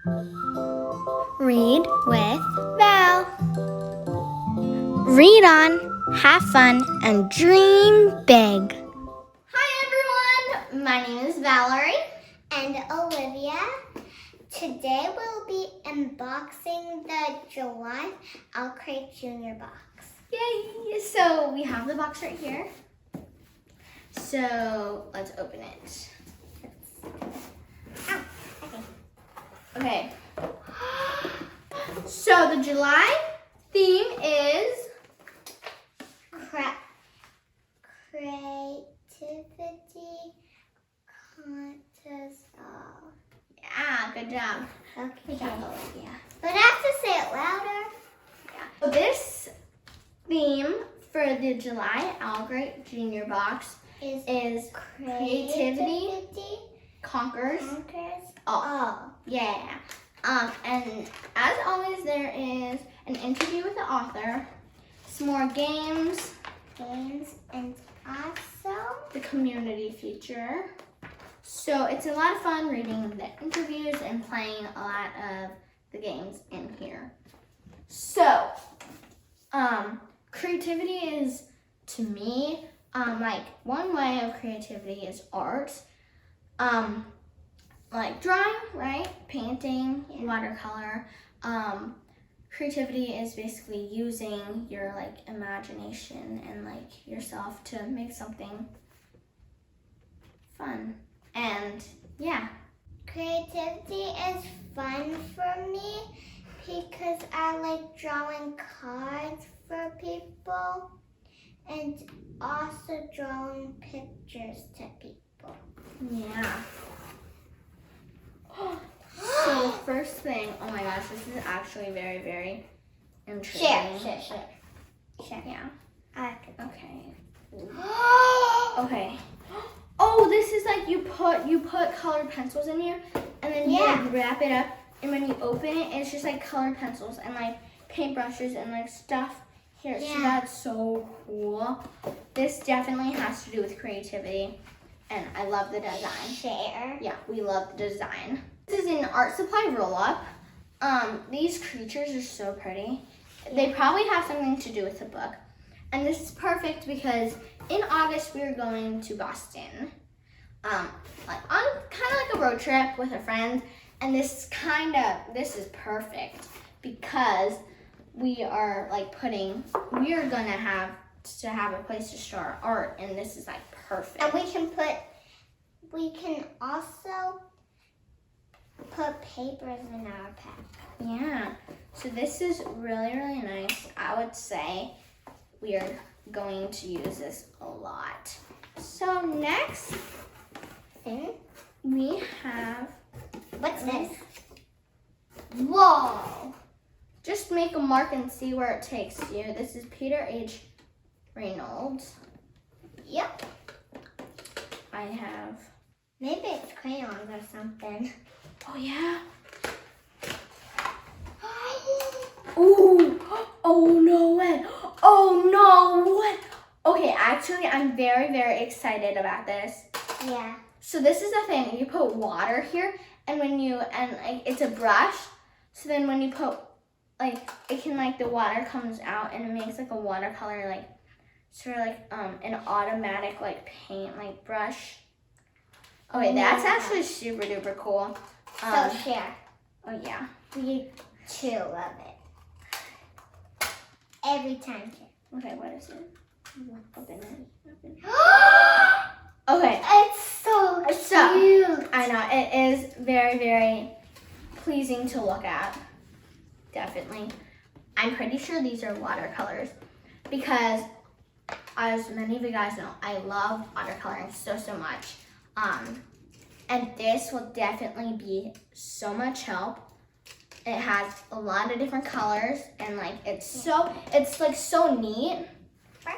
Read with Val. Read on, have fun, and dream big. Hi everyone, my name is Valerie. And Olivia. Today we'll be unboxing the July OwlcrateJr box. Yay! So we have the box right here. So let's open it. Oh, okay. So the July theme is creativity contest. Yeah, good job. Okay. Good job, Olivia. But I have to say it louder. Yeah. So this theme for the July OwlcrateJr box is creativity conquers all. Yeah. And as always, there is an interview with the author, some more games, and also the community feature. So it's a lot of fun reading the interviews and playing a lot of the games in here. So, creativity is, to me, like one way of creativity is art. Like drawing, right? Painting, watercolor. Creativity is basically using your like imagination and like yourself to make something fun. And yeah. creativity is fun for me because I like drawing cards for people and also drawing pictures to people. Yeah. So the first thing, oh my gosh, this is actually very, very intriguing. Share. Yeah. Okay. Okay. Okay. Oh, this is like you put colored pencils in here, and then you like, wrap it up, and when you open it, it's just like colored pencils and like paintbrushes and like stuff here. Yeah. So that's so cool. This definitely has to do with creativity, and I love the design. Share. Yeah, we love the design. This is an art supply roll-up. These creatures are so pretty. They probably have something to do with the book. And this is perfect because in August we are going to Boston. Like on kind of like a road trip with a friend. And this is perfect because we are gonna have to have a place to store our art, and this is like perfect. And we can also put papers in our pack. Yeah, so this is really, really nice. I would say we are going to use this a lot. So next thing we have, What's this? whoa! Just make a mark and see where it takes you. This is Peter H. Reynolds. Yep. I have, Maybe it's crayons or something. oh yeah. Ooh, oh no way. Oh no way. Okay, actually I'm very, very excited about this. Yeah. So this is the thing, you put water here and it's a brush. So then when you put it can the water comes out and it makes like a watercolor sort of an automatic paint brush. Okay, that's actually super duper cool. So share. Oh yeah. We too love it. Every time. Okay, what is it? Open it. Open it. Okay. Okay. It's so cute. I know, it is very, very pleasing to look at. Definitely. I'm pretty sure these are watercolors because, as many of you guys know, I love watercoloring so much. And this will definitely be so much help. It has a lot of different colors and it's so neat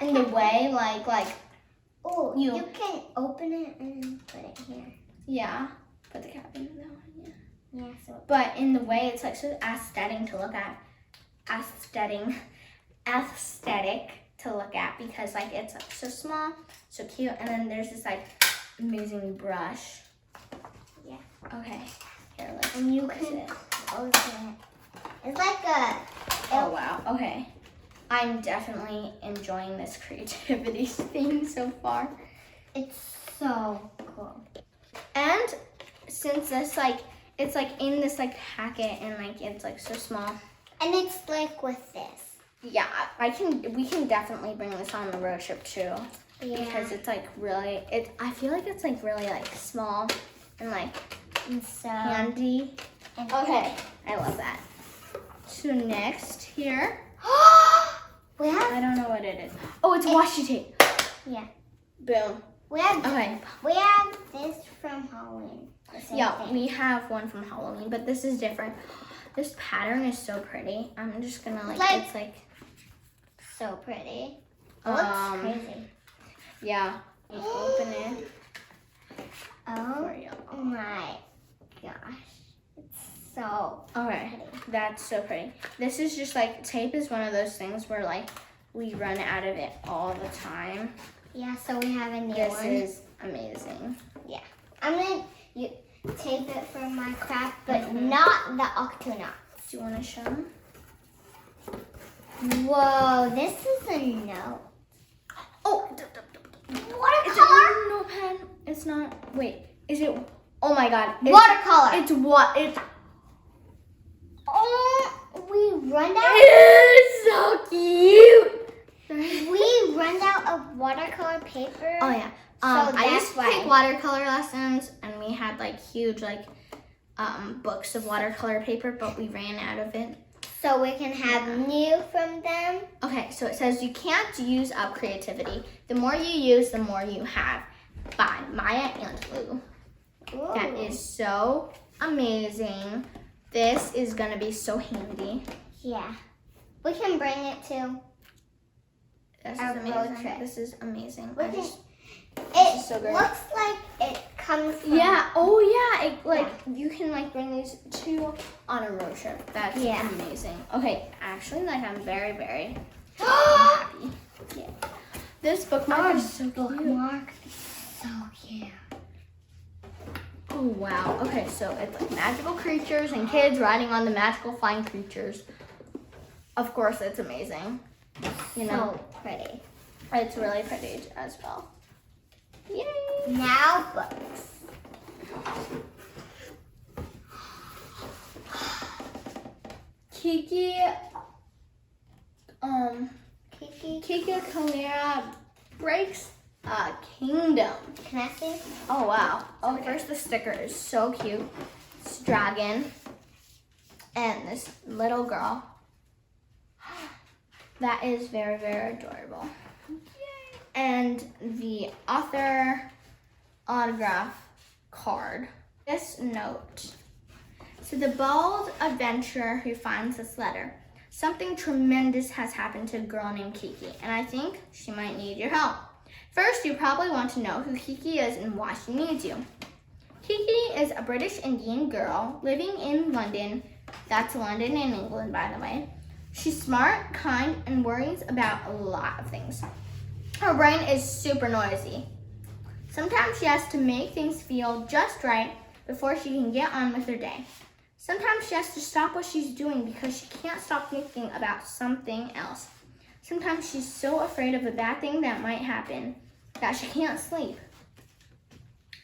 in the way oh, you can open it and put it here. Yeah, put the cap in that one. Yeah. Yeah. So. But in the way it's so aesthetic to look at, aesthetic to look at because it's so small, so cute, and then there's this amazing brush. Yeah. Okay. Here, let's and you close can it. open it. It's like a... Oh, wow. Okay. I'm definitely enjoying this creativity thing so far. It's so cool. And since this, like, it's, like, in this, like, packet and, like, it's, like, so small. And it's, like, with this. Yeah, we can definitely bring this on the road trip, too. Yeah. Because it's, like, really, I feel like it's, like, really, like, small and, like, And so... handy. And Okay, I love that. So next here, we have... I don't know what it is. Oh, it's washi tape. Yeah. Boom. We have... Okay. We have this from Halloween. The same Yeah, thing. we have one from Halloween, but this is different. This pattern is so pretty. I'm just gonna Like- it's like, So pretty. It looks crazy. yeah. Let's open it. Oh for y'all. my gosh. It's so Okay, pretty. that's so pretty. This is just like, tape is one of those things where like, we run out of it all the time. Yeah, so we have a new This one. is amazing. I'm going to tape it for my craft, but not the octonauts. Do you want to show them? Whoa, this is a note. Oh, it's Watercolor? a notepad. It's not. Wait, is it? Oh my God! Watercolor. It's what? It's. Oh, we run out. It's so cute. We run out of watercolor paper. Oh yeah. So I used that's to take why. watercolor lessons, and we had like huge like books of watercolor paper, but we ran out of it. So we can have new from them. Okay, so it says you can't use up creativity. The more you use, the more you have. By Maya Angelou. Ooh. That is so amazing. This is gonna be so handy. Yeah. We can bring it to. This Our is road amazing. trip. This is amazing. We I can- just- It is so great. looks like it comes from. Yeah. Oh yeah. It, like you can like bring these two on a road trip. That's amazing. Okay. Actually, like I'm very happy. Yeah. This bookmark is so cute. Bookmark is so cute. Oh wow. Okay, so it's like magical creatures and kids riding on the magical flying creatures. Of course, it's amazing. You know, So pretty. it's really pretty as well. Yay! Now books. Kiki Chimera breaks a kingdom. Can I see? Oh wow. Oh, first the sticker is so cute. It's a dragon and this little girl. That is very adorable. And the author autograph card. This note. To the bold adventurer who finds this letter, something tremendous has happened to a girl named Kiki, and I think she might need your help. First, you probably want to know who Kiki is and why she needs you. Kiki is a British Indian girl living in London. That's London in England, by the way. She's smart, kind, and worries about a lot of things. Her brain is super noisy. Sometimes she has to make things feel just right before she can get on with her day. Sometimes she has to stop what she's doing because she can't stop thinking about something else. Sometimes she's so afraid of a bad thing that might happen that she can't sleep.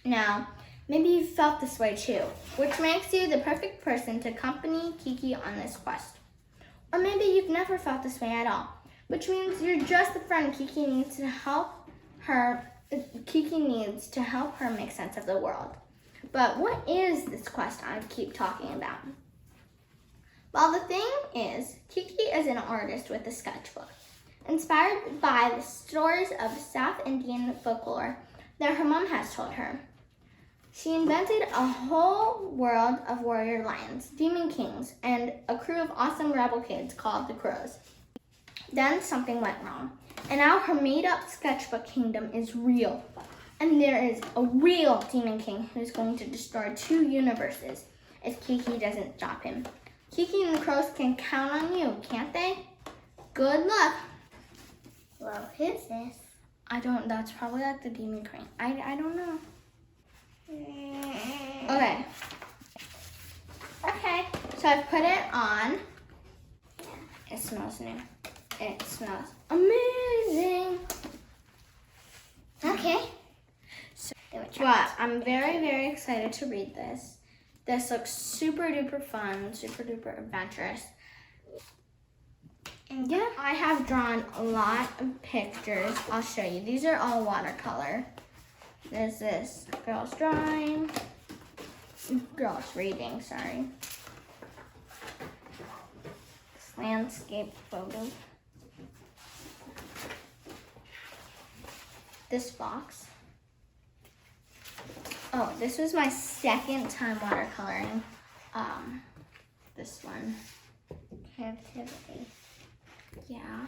Now, maybe you've felt this way too, which makes you the perfect person to accompany Kiki on this quest. Or maybe you've never felt this way at all, which means you're just the friend Kiki needs to help her make sense of the world. But what is this quest I keep talking about? Well, the thing is, Kiki is an artist with a sketchbook, inspired by the stories of South Indian folklore that her mom has told her. She invented a whole world of warrior lions, demon kings, and a crew of awesome rebel kids called the Crows. Then something went wrong, and now her made-up sketchbook kingdom is real. And there is a real demon king who's going to destroy 2 universes if Kiki doesn't stop him. Kiki and the Crows can count on you, can't they? Good luck. Well, who's this? That's probably like the demon king. I don't know. Okay. Okay, So I've put it on. It smells new. It smells amazing. Okay. So, but I'm very, very excited to read this. This looks super duper fun, super duper adventurous. And yeah, I have drawn a lot of pictures. I'll show you. These are all watercolor. There's this girl's drawing. Girl's reading, sorry. This landscape photo. This box. Oh, this was my second time watercoloring. This one. Creativity. Yeah.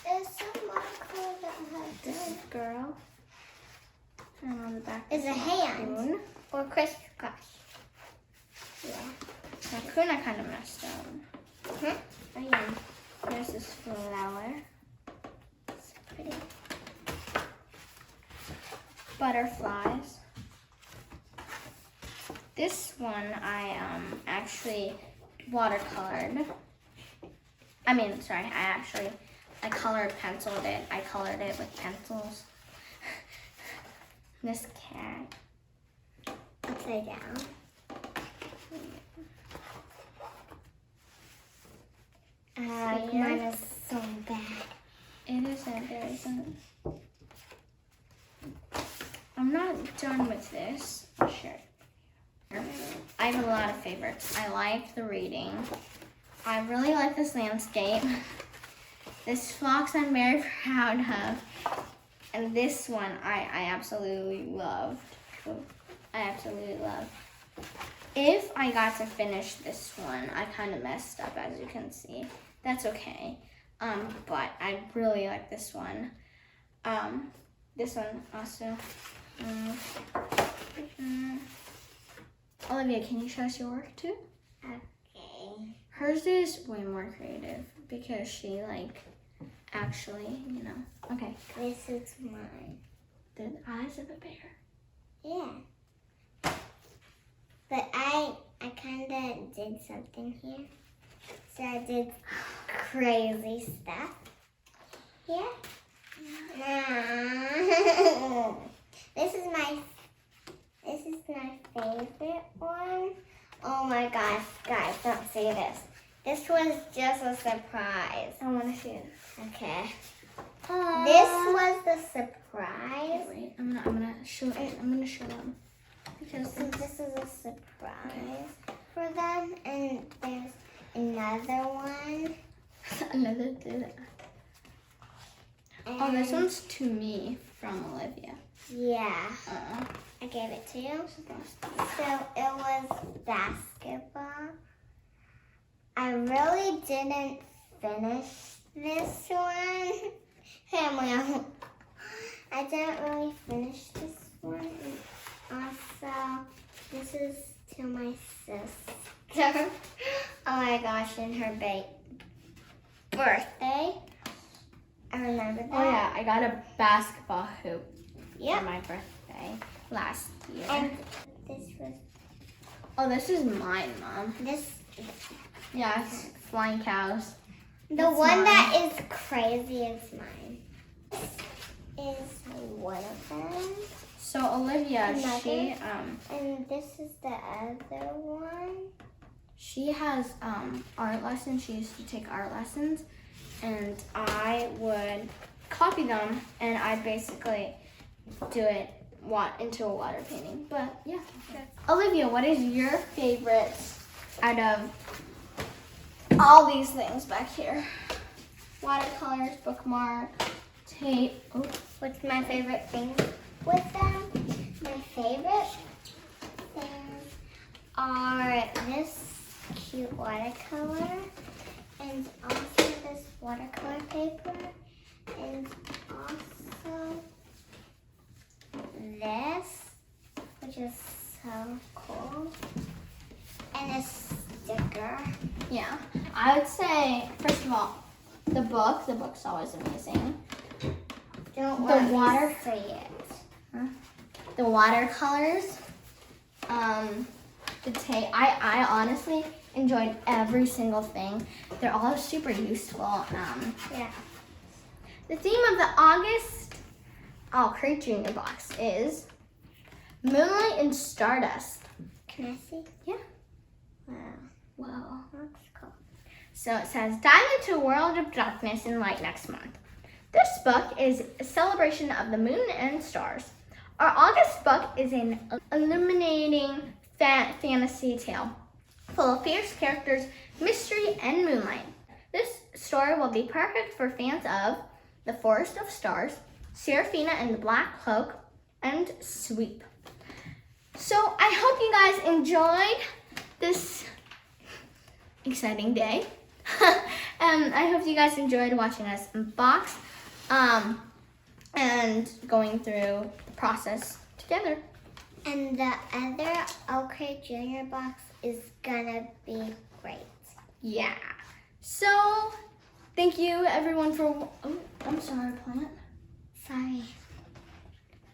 There's some watercolor that has This is girl. And on the back is a hand raccoon. or crisscross. Yeah. Raccoon I kind of messed up. Huh? Oh yeah. There's this flower. It's pretty. Butterflies. This one I actually watercolored. I colored penciled it. I colored it with pencils. This cat. Upside down. Mine is so bad. It isn't. There isn't. I'm not done with this. I'll share it. I have a lot of favorites. I like the reading. I really like this landscape. This fox I'm very proud of. And this one I absolutely loved. I absolutely love. If I got to finish this one, I kind of messed up, as you can see. That's okay. But I really like this one. This one also. Olivia, can you show us your work too? Okay. Hers is way more creative because she actually, Okay. This is mine. The eyes of a bear. Yeah. But I kind of did something here. So I did crazy stuff. Yeah. This is my favorite one. Oh my gosh, guys, don't see this. This was just a surprise. I want to see it. Okay. This was the surprise. Wait, I'm gonna show it. I'm gonna show them because This is a surprise for them, and there's another one. another did it. Oh, this one's to me from Olivia. Yeah, I gave it to you. So it was basketball. I really didn't finish this one. Family, I didn't really finish this one. And also, this is to my sister. Oh my gosh, and her birthday. I remember that. Oh yeah, I got a basketball hoop Yep. for my birthday last year. And this was Oh, this is mine, Mom. this. Yeah, it's flying cows. The That's one mine. that is crazy is mine. This is one of them. So Olivia, Another? And this is the other one. she has art lessons. She used to take art lessons, and I would copy them, and I'd basically do it into a water painting. But yeah. Olivia, what is your favorite out of all these things back here? Watercolors, bookmark, tape. Oh, What's my favorite thing with them? My favorite things are this cute watercolor and also this watercolor paper and also this, which is so cool, and a sticker. yeah. I would say, first of all, the book's always amazing. Don't The let me water- say it. The watercolors, the tape. I honestly enjoyed every single thing. They're all super useful. Yeah. The theme of the August OwlcrateJr box is Moonlight and Stardust. Can I see? Yeah. Wow. Whoa. That's cool. So it says, dive into a world of darkness and light next month. This book is a celebration of the moon and stars. Our August book is an illuminating fantasy tale full of fierce characters, mystery, and moonlight. This story will be perfect for fans of The Forest of Stars, Seraphina and the Black Cloak, and Sweep. So I hope you guys enjoyed this exciting day. I hope you guys enjoyed watching us unbox and going through the process together. And the other OwlcrateJr box is gonna be great. Yeah. So, thank you everyone for, oh, I'm sorry, Planet. Sorry.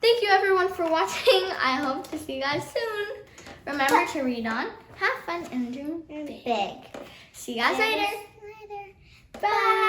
Thank you everyone for watching. I hope to see you guys soon. Remember to read on, have fun, and dream big. Big. See you guys later. Later. Bye.